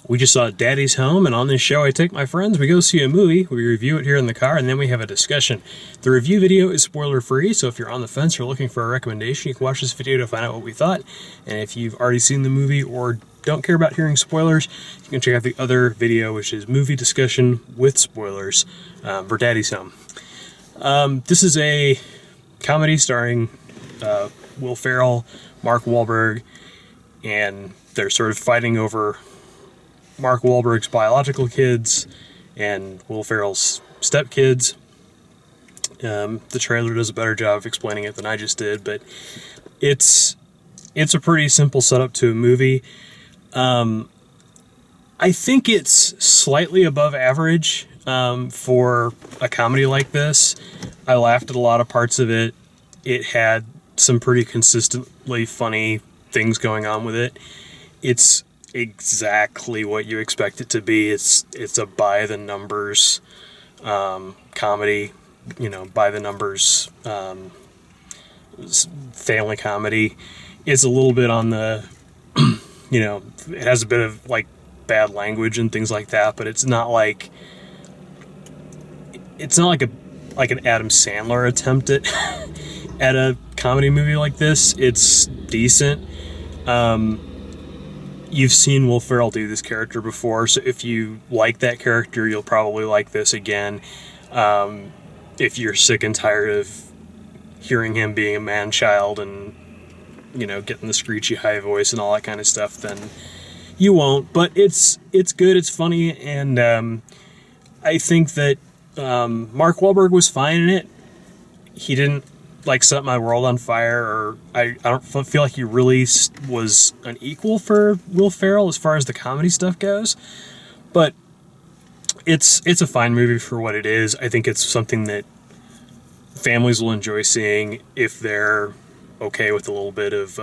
We just saw Daddy's Home, and on this show I take my friends, we go see a movie, we review it here in the car, and then we have a discussion. The review video is spoiler-free, so if you're on the fence or looking for a recommendation, you can watch this video to find out what we thought. And if you've already seen the movie or don't care about hearing spoilers, you can check out the other video, which is movie discussion with spoilers for Daddy's Home. This is a comedy starring Will Ferrell, Mark Wahlberg, and they're sort of fighting over Mark Wahlberg's biological kids and Will Ferrell's stepkids. The trailer does a better job of explaining it than I just did, but it's a pretty simple setup to a movie. I think it's slightly above average for a comedy like this. I laughed at a lot of parts of it. It had some pretty consistently funny things going on with it. It's exactly what you expect it to be. It's a by the numbers comedy, by the numbers family comedy. It's a little bit on the it has a bit of like bad language and things like that, but it's not like an Adam Sandler attempt at at a comedy movie like this. It's decent. You've seen Will Ferrell do this character before, so if you like that character, you'll probably like this again. If you're sick and tired of hearing him being a man-child and, getting the screechy high voice and all that kind of stuff, then you won't. But it's good, it's funny, and I think that Mark Wahlberg was fine in it. He didn't set my world on fire, or I don't feel like he really was an equal for Will Ferrell as far as the comedy stuff goes. But it's a fine movie for what it is. I think it's something that families will enjoy seeing if they're okay with a little bit of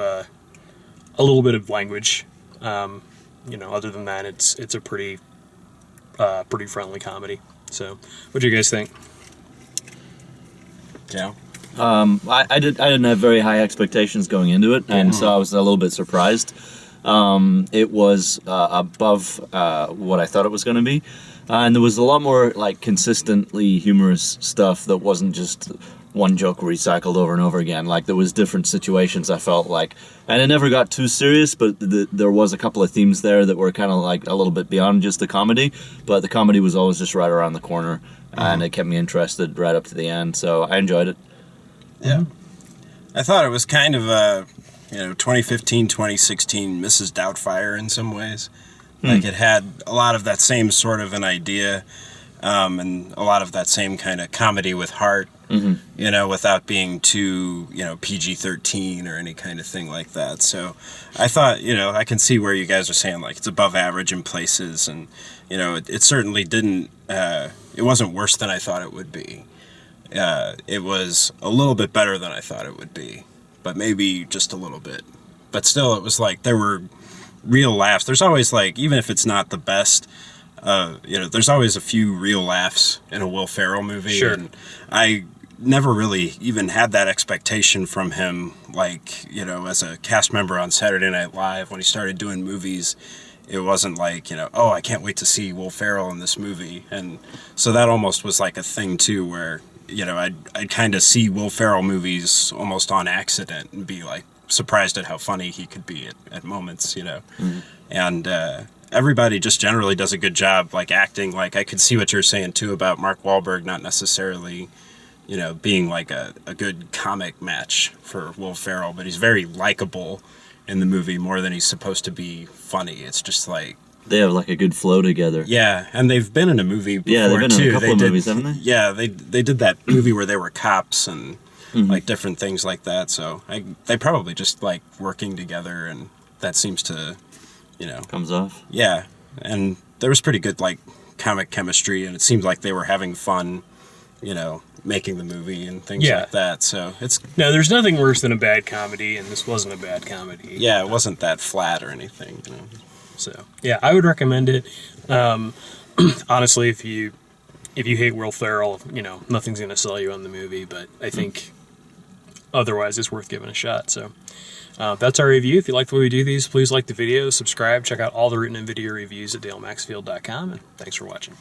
language. Other than that, it's a pretty friendly comedy. So, what do you guys think? Yeah. I didn't have very high expectations going into it, and so I was a little bit surprised. It was above what I thought it was going to be, and there was a lot more consistently humorous stuff that wasn't just one joke recycled over and over again. There was different situations, I felt like, and it never got too serious, but there was a couple of themes there that were kind of a little bit beyond just the comedy, but the comedy was always just right around the corner, and it kept me interested right up to the end, so I enjoyed it. Yeah. I thought it was kind of a, 2015, 2016 Mrs. Doubtfire in some ways. It had a lot of that same sort of an idea, and a lot of that same kind of comedy with heart, without being too, PG-13 or any kind of thing like that. So I thought, I can see where you guys are saying, it's above average in places, and, it certainly didn't, it wasn't worse than I thought it would be. It was a little bit better than I thought it would be, but maybe just a little bit. But still, it was there were real laughs. There's always even if it's not the best, there's always a few real laughs in a Will Ferrell movie. Sure. And I never really even had that expectation from him, as a cast member on Saturday Night Live when he started doing movies. It wasn't oh, I can't wait to see Will Ferrell in this movie. And so that almost was a thing too, where I'd kind of see Will Ferrell movies almost on accident and be surprised at how funny he could be at moments, And everybody just generally does a good job acting. I could see what you're saying too about Mark Wahlberg not necessarily, being a good comic match for Will Ferrell, but he's very likable in the movie more than he's supposed to be funny. It's just they have a good flow together. Yeah, and they've been in a movie before, yeah, they've been too. in a couple of movies, haven't they? Yeah, they did that movie where they were cops and different things like that. So they probably just working together, and that seems to, comes off. Yeah, and there was pretty good comic chemistry, and it seemed like they were having fun, making the movie and things like that. So no, there's nothing worse than a bad comedy, and this wasn't a bad comedy. Yeah, it wasn't that flat or anything. So yeah, I would recommend it. Honestly, if you hate Will Ferrell, nothing's gonna sell you on the movie. But I think otherwise it's worth giving a shot. So that's our review. If you like the way we do these, please like the video, subscribe, check out all the written and video reviews at dalemaxfield.com, and thanks for watching.